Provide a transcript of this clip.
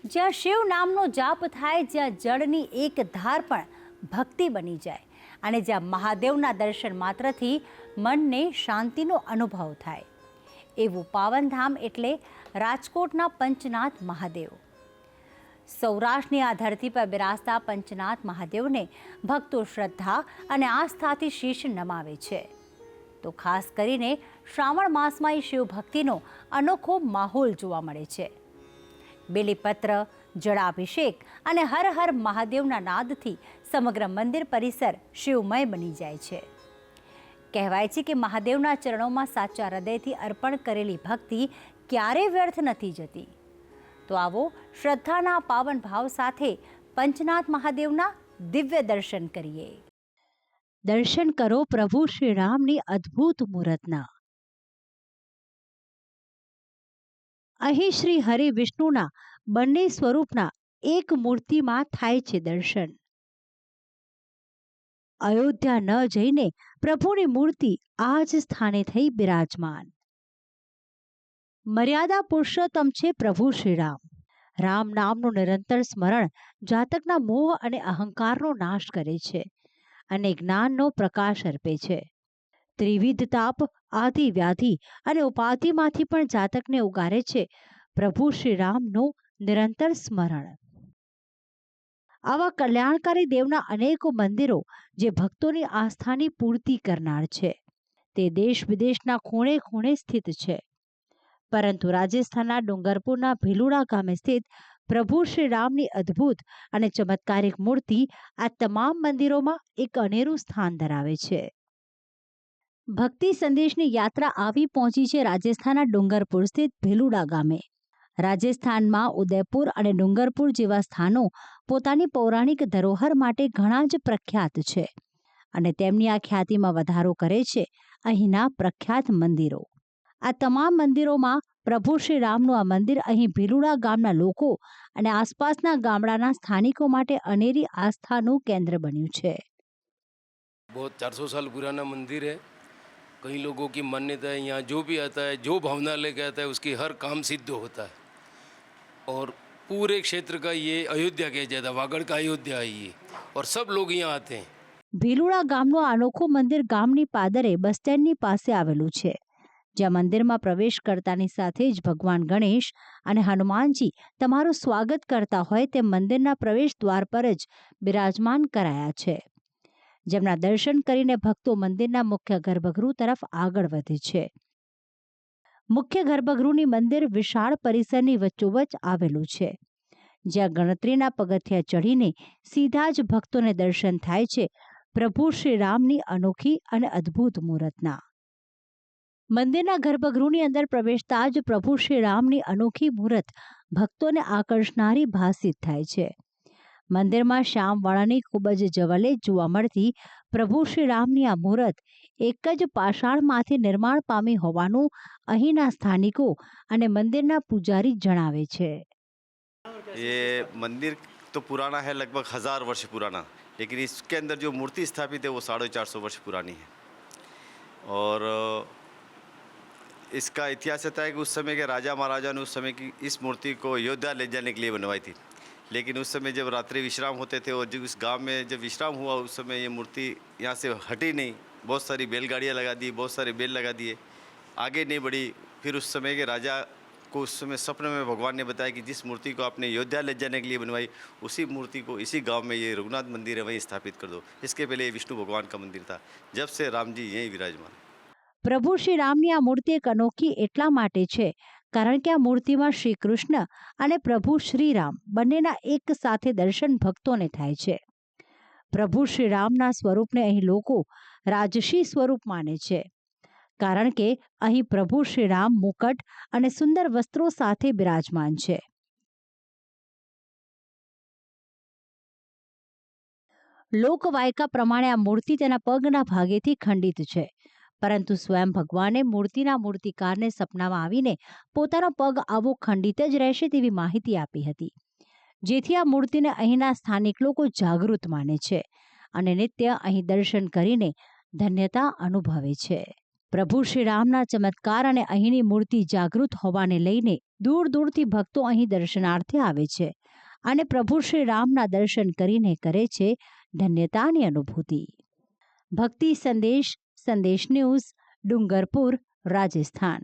જ્યાં શિવ નામનો જાપ થાય, જ્યાં જળની એક ધાર પણ ભક્તિ બની જાય અને જ્યાં મહાદેવના દર્શન માત્રથી મનને શાંતિનો અનુભવ થાય, એવું પાવનધામ એટલે રાજકોટના પંચનાથ મહાદેવ. સૌરાષ્ટ્રની આ ધરતી પર બિરાજતા પંચનાથ મહાદેવને ભક્તો શ્રદ્ધા અને આસ્થાથી શીશ નમાવે છે. તો ખાસ કરીને શ્રાવણ માસમાં એ શિવભક્તિનો અનોખો માહોલ જોવા મળે છે. બેલીપત્ર, જળાભિષેક અને હર હર મહાદેવના નાદથી સમગ્ર મંદિર પરિસર શિવમય બની જાય છે. કહેવાય છે કે મહાદેવના ચરણોમાં સાચા હૃદયથી અર્પણ કરેલી ભક્તિ ક્યારેય વ્યર્થ નથી જતી. તો આવો શ્રદ્ધાના પાવન ભાવ સાથે પંચનાથ મહાદેવના દિવ્ય દર્શન કરીએ. દર્શન કરો પ્રભુ શ્રી રામની અદ્ભુત મૂરતના. અહીં શ્રી હરિ વિષ્ણુના બંને સ્વરૂપના એક મૂર્તિમાં થાય છે દર્શન. અયોધ્યા ન જઈને પ્રભુની મૂર્તિ આ જ સ્થાને થઈ બિરાજમાન. મર્યાદા પુરુષોત્તમ છે પ્રભુ શ્રી રામ. રામ નામનું નિરંતર સ્મરણ જાતકના મોહ અને અહંકારનો નાશ કરે છે અને જ્ઞાનનો પ્રકાશ અર્પે છે. ત્રિવિધ તાપ, આદિ વ્યાધિ અને ઉપાધિમાંથી પણ જાતકને ઉગારે છે પ્રભુ શ્રી રામનું નિરંતર સ્મરણ. આવા કલ્યાણકારી દેવના અનેકો મંદિરો જે ભક્તોની આસ્થાની પૂર્તિ કરનાર છે, તે દેશ વિદેશના ખૂણે ખૂણે સ્થિત છે. પરંતુ રાજસ્થાનના ડુંગરપુરના ભીલુડા ગામે સ્થિત પ્રભુ શ્રી રામની અદ્ભુત અને ચમત્કારિક મૂર્તિ આ તમામ મંદિરોમાં એક અનેરું સ્થાન ધરાવે છે. ભક્તિ સંદેશની યાત્રા આવી પહોંચી છે રાજસ્થાનના ડુંગરપુર સ્થિત ભીલુડા ગામે. રાજસ્થાનમાં ઉદયપુર અને ડુંગરપુર જેવા સ્થાનો પોતાની પૌરાણિક ધરોહર માટે ઘણા જ પ્રખ્યાત છે અને તેમની આ ખ્યાતિમાં વધારો કરે છે અહીંના પ્રખ્યાત મંદિરો. આ તમામ મંદિરોમાં પ્રભુ શ્રી રામનું આ મંદિર અહીં ભીલુડા ગામના લોકો અને આસપાસના ગામડાના સ્થાનિકો માટે અનેરી આસ્થાનું કેન્દ્ર બન્યું છે. बहुत 400 साल पुराना मंदिर है. कई लोगों की मान्यता है, यहाँ जो भी आता है, जो भावना लेके आता है, उसकी हर काम सिद्ध होता है. और पूरे क्षेत्र का ये अयोध्या कहा जाता है, वागड़ का अयोध्या है ये, और सब लोग यहाँ आते हैं. ભીલુડા ગામનું અનોખું મંદિર ગામની પાદરે બસ સ્ટેન્ડની પાસે આવેલું છે, જ્યાં મંદિરમાં પ્રવેશ કરતાની સાથે જ ભગવાન ગણેશ અને હનુમાનજી તમારું સ્વાગત કરતા હોય તેમ મંદિરના પ્રવેશ દ્વાર પર જ બિરાજમાન કરાયા છે, જેમના દર્શન કરીને ભક્તો મંદિરના મુખ્ય ગર્ભગૃહ તરફ આગળ વધે છે. મુખ્ય ગર્ભગૃહની મંદિર વિશાળ પરિસરની વચ્ચોવચ્ચ આવેલું છે, જ્યાં ગણતરીના પગથિયા ચડીને સીધા જ ભક્તોને દર્શન થાય છે પ્રભુ શ્રી રામની અનોખી અને અદ્ભુત મૂરતના. મંદિરના ગર્ભગૃહની અંદર પ્રવેશતા જ પ્રભુ શ્રી રામની અનોખી મૂરત ભક્તોને આકર્ષનારી ભાસિત થાય છે. મંદિરમાં શ્યામવાળાની ખૂબ જ જવલે જોવા મળતી પ્રભુ શ્રી રામની આ મૂરત એક જ પાષાણમાંથી નિર્માણ પામી હોવાનું અહીંના સ્થાનિકો અને મંદિરના પૂજારી જણાવે છે. ये मंदिर तो पुराना है, लगभग 1000 वर्ष पुराना, लेकिन इसके अंदर जो मूर्ति स्थापित है वो 450 वर्ष पुरानी है. और इसका इतिहास रहता है कि उस समय के राजा महाराजा ने उस समय की इस मूर्ति को अयोध्या ले जाने के लिए बनवाई थी. लेकिन उस समय जब रात्रि विश्राम होते थे और जब उस गांव में जब विश्राम हुआ उस समय ये मूर्ति यहाँ से हटी नहीं. बहुत सारी बैलगाड़ियाँ लगा दी, बहुत सारे बैल लगा दिए, आगे नहीं बढ़ी. फिर उस समय के राजा को उस समय सपने में भगवान ने बताया कि जिस मूर्ति को आपने अयोध्या ले जाने के लिए बनवाई उसी मूर्ति को इसी गांव में ये रघुनाथ मंदिर है वहीं स्थापित कर दो. इसके पहले ये विष्णु भगवान का मंदिर था, जब से राम जी यहीं विराजमान. પ્રભુ શ્રી રામની આ મૂર્તિ એક અનોખી એટલા માટે છે કારણ કે આ મૂર્તિમાં શ્રી કૃષ્ણ અને પ્રભુ શ્રીરામ બંનેના એક સાથે દર્શન ભક્તોને થાય છે. પ્રભુ શ્રી રામના સ્વરૂપને અહીં લોકો રાજસી સ્વરૂપ માને છે કારણ કે અહીં પ્રભુ શ્રી રામ મુકટ અને સુંદર વસ્ત્રો સાથે બિરાજમાન છે. લોકવાયકા પ્રમાણે આ મૂર્તિ તેના પગના ભાગેથી ખંડિત છે, પરંતુ સ્વયં ભગવાને મૂર્તિના મૂર્તિકારને સપનામાં આવીને પોતાનો પગ આવો ખંડિત જ રહેશે તેવી માહિતી આપી હતી, જેથી આ મૂર્તિને અહીંના સ્થાનિક લોકો જાગૃત માને છે અને નિત્ય અહીં દર્શન કરીને ધન્યતા અનુભવે છે. પ્રભુ શ્રી રામના ચમત્કાર અને અહીંની મૂર્તિ જાગૃત હોવાને લઈને દૂર દૂરથી ભક્તો અહીં દર્શનાર્થે આવે છે અને પ્રભુ શ્રી રામના દર્શન કરીને કરે છે ધન્યતાની અનુભૂતિ. ભક્તિ સંદેશ, સંદેશ ન્યૂઝ, ડુંગરપુર, રાજસ્થાન.